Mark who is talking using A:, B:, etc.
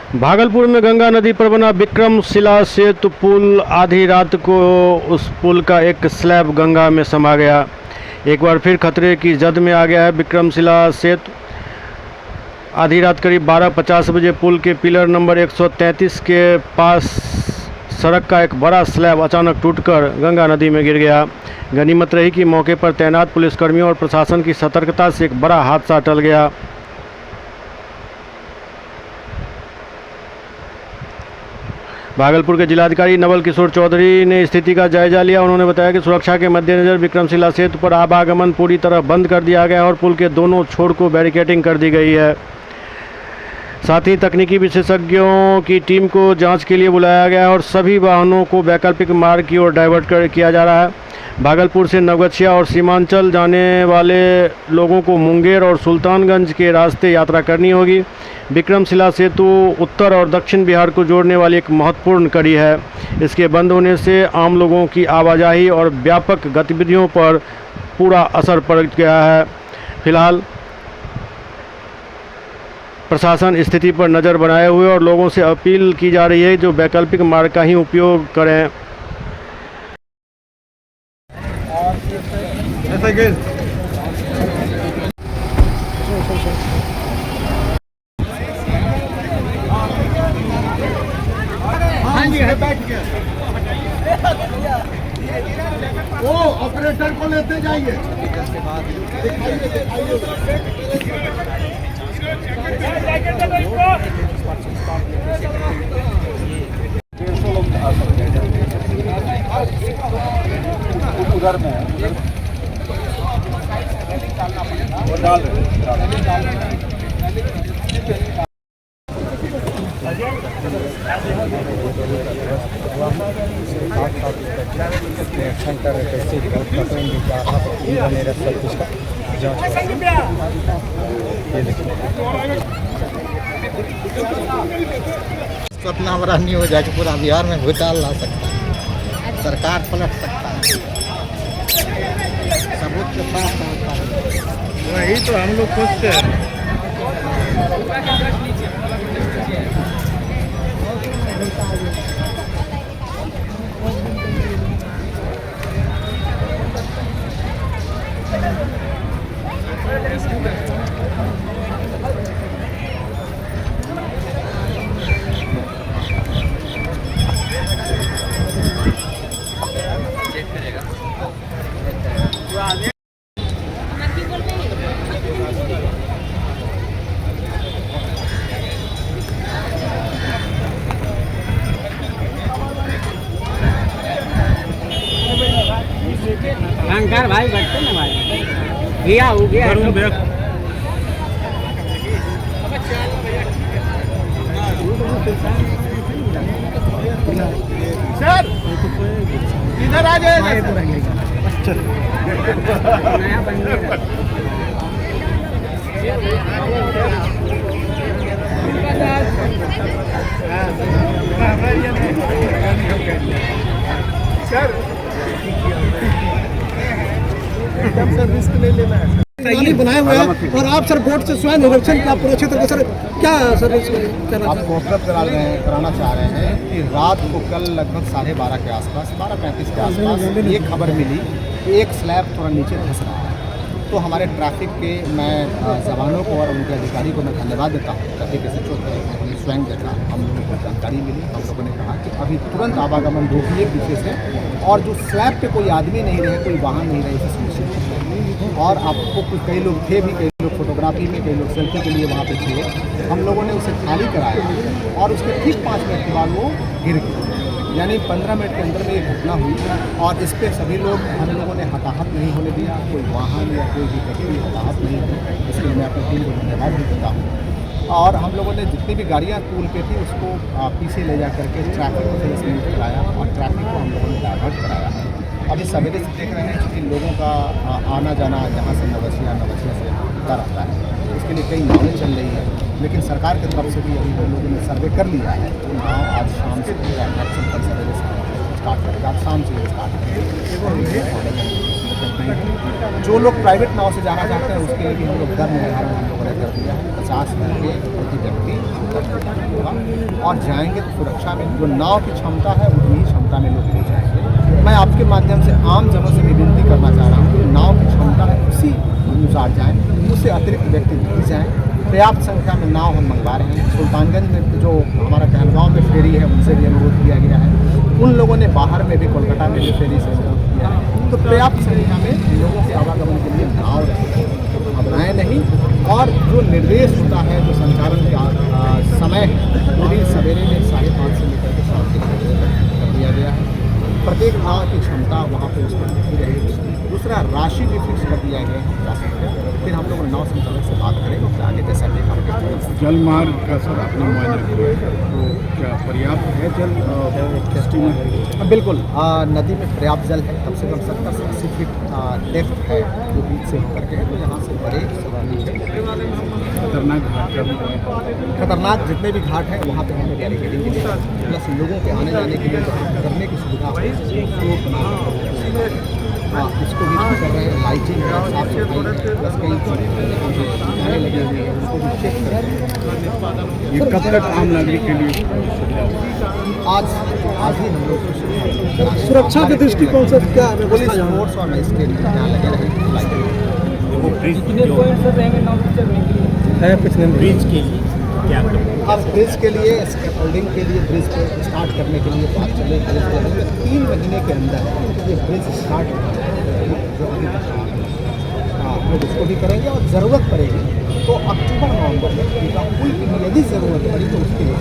A: भागलपुर में गंगा नदी पर बना विक्रमशिला सेतु पुल आधी रात को उस पुल का एक स्लैब गंगा में समा गया। एक बार फिर खतरे की जद में आ गया है विक्रमशिला सेतु। आधी रात करीब 12:50 बजे पुल के पिलर नंबर 133 के पास सड़क का एक बड़ा स्लैब अचानक टूटकर गंगा नदी में गिर गया। गनीमत रही कि मौके पर तैनात पुलिसकर्मियों और प्रशासन की सतर्कता से एक बड़ा हादसा टल गया। भागलपुर के जिलाधिकारी नवल किशोर चौधरी ने स्थिति का जायजा लिया। उन्होंने बताया कि सुरक्षा के मद्देनजर विक्रमशिला सेतु पर आवागमन पूरी तरह बंद कर दिया गया और पुल के दोनों छोर को बैरिकेडिंग कर दी गई है। साथ ही तकनीकी विशेषज्ञों की टीम को जांच के लिए बुलाया गया है और सभी वाहनों को वैकल्पिक मार्ग की ओर डाइवर्ट किया जा रहा है। भागलपुर से नवगछिया और सीमांचल जाने वाले लोगों को मुंगेर और सुल्तानगंज के रास्ते यात्रा करनी होगी। विक्रमशिला सेतु उत्तर और दक्षिण बिहार को जोड़ने वाली एक महत्वपूर्ण कड़ी है। इसके बंद होने से आम लोगों की आवाजाही और व्यापक गतिविधियों पर पूरा असर पड़ गया है। फिलहाल प्रशासन स्थिति पर नज़र बनाए हुए और लोगों से अपील की जा रही है जो वैकल्पिक मार्ग का ही उपयोग करें।
B: वो ऑपरेटर को लेते जाइए। उधर में वो डाल इतना बड़ा नहीं हो जाए कि पूरा बिहार में घोटाला ला सकता है, सरकार पलट सकता है। सबूत के पास वही तो हम लोग सोचते हैं।
C: शंकर भाई बैठते ना भाई गया हो गया
B: सर इधर आ जाए।
C: नया बन गया
B: सर एकदम से रिस्क नहीं लेना है।
D: नाली बनाए हुए हैं और आप सर बोर्ड से स्वयं निरीक्षण का पूरे क्षेत्र का सर क्या सर कहना
B: आपको अवगत कराना चाह रहे हैं कि रात को कल लगभग 12:30 के आसपास 12:35 के आसपास ये खबर मिली कि एक स्लैब थोड़ा नीचे धंस रहा है। तो हमारे ट्रैफिक के मैं जवानों को और उनके अधिकारी को मैं धन्यवाद देता हूँ। ट्रैफिक के सचिव थे, उन्होंने स्वयं देखा, हम लोगों को जानकारी मिली। हम लोगों ने कहा कि अभी तुरंत आवागमन रोकिए पीछे से और जो स्लैब पे कोई आदमी नहीं रहे, कोई वाहन नहीं रहे, इसे सुनिश्चित कीजिए। और आपको कुछ कई लोग थे भी, कई लोग फोटोग्राफी में, कई लोग सेल्फी के लिए वहाँ पे थे। हम लोगों ने उसे खाली कराया और उसके ठीक 5 मिनट के बाद वो गिर गया। यानी 15 मिनट के अंदर में ये घटना हुई और इस पर सभी लोग, हम लोगों ने हताहत नहीं होने दिया। कोई वाहन या कोई भी व्यक्ति हताहत नहीं हुई, इसके लिए मैं अपनी टीम को धन्यवाद भी देता हूँ। और हम लोगों ने जितनी भी गाड़ियाँ पुल पे थी उसको पीछे ले जा करके ट्रैफिक को फेसमेंट कराया और ट्रैफिक को हम लोगों ने डाइवर्ट कराया। अभी सवेरे से देख रहे हैं कि लोगों का आना जाना जहाँ से नवगछिया से होता रहता है, इसके लिए कई नावें चल रही है। लेकिन सरकार की तरफ से भी अभी हम लोगों ने सर्वे कर लिया है। तो नाव आज शाम से कल सवेरे स्टार्ट करेगा, आज शाम से स्टार्ट करेगा। दिक्कत नहीं है। जो लोग प्राइवेट नाव से जाना चाहते हैं उसके लिए भी हम लोग दर निर्धारण हम लोगों ने कर दिया है, 50 रुपये प्रति व्यक्ति होगा। और जाएंगे तो सुरक्षा में जो नाव की क्षमता है उतनी ही क्षमता में लोग ले जाएंगे। मैं आपके माध्यम से आम जनों से भी विनती करना चाह रहा हूँ कि नाव की क्षमता है उसी अनुसार जाएँ, उससे अतिरिक्त व्यक्ति नहीं जाएँ। पर्याप्त संख्या में नाव हम मंगवा रहे हैं। सुल्तानगंज में जो हमारा कहलगांव में फेरी है उनसे भी अनुरोध किया गया है, उन लोगों ने बाहर में भी कोलकाता में भी फेरी से अनुरोध किया है। तो पर्याप्त संख्या में लोगों के आवागमन के लिए नाव घबराएं नहीं। और जो निर्देश होता है, जो संचालन का समय है, वो भी सवेरे में 5:30 से लेकर के शाम के 5 बजे तक कर दिया गया है। प्रत्येक नाव की क्षमता वहाँ पर उसमें लिखी रहेगी। दूसरा, राशि भी फिक्स कर दिया गया है 50 रुपये। फिर हम लोग नाव संचालक से बात करेंगे कि आगे जैसा भी काम
E: जल मार्ग का सर आपने मुआयना किया है, तो क्या पर्याप्त है जल स्टीमर?
B: बिल्कुल, नदी में पर्याप्त जल है। कम से कम 70 से 80 फीट डेप्थ है जो बीच से होकर के है, तो यहाँ से बड़े नीचे
E: खतरनाक घाट का भी है।
B: खतरनाक जितने भी घाट हैं वहाँ पे हमने बैरिकेडिंग के लिए प्लस लोगों के आने जाने के लिए करने की सुविधा है वो बना इसको भी ठीक कर रहे हैं। लाइटिंग है, साफ सफाई प्लस कई सुविधाएँ लगी हुई है, उनको भी चेक कर रहे हैं।
E: ये कब तक आम नागरिक के लिए
B: आज ही हम लोग
D: सुरक्षा के दृष्टिकोण से क्या
B: पुलिस
D: व्यवस्था है?
B: फोर्स और मजिस्ट्रेट यहाँ लगे रहेंगे लाइटिंग।
C: ब्रिज के लिए क्या
B: अब ब्रिज के लिए स्कैफोल्डिंग के लिए ब्रिज को स्टार्ट करने के लिए बात चले। ब्रिज के अंदर 3 महीने के अंदर ये ब्रिज स्टार्ट जो अभी हम लोग उसको भी करेंगे और ज़रूरत पड़ेगी तो अक्टूबर नवंबर में पुल की यदि ज़रूरत पड़ी तो उसके लिए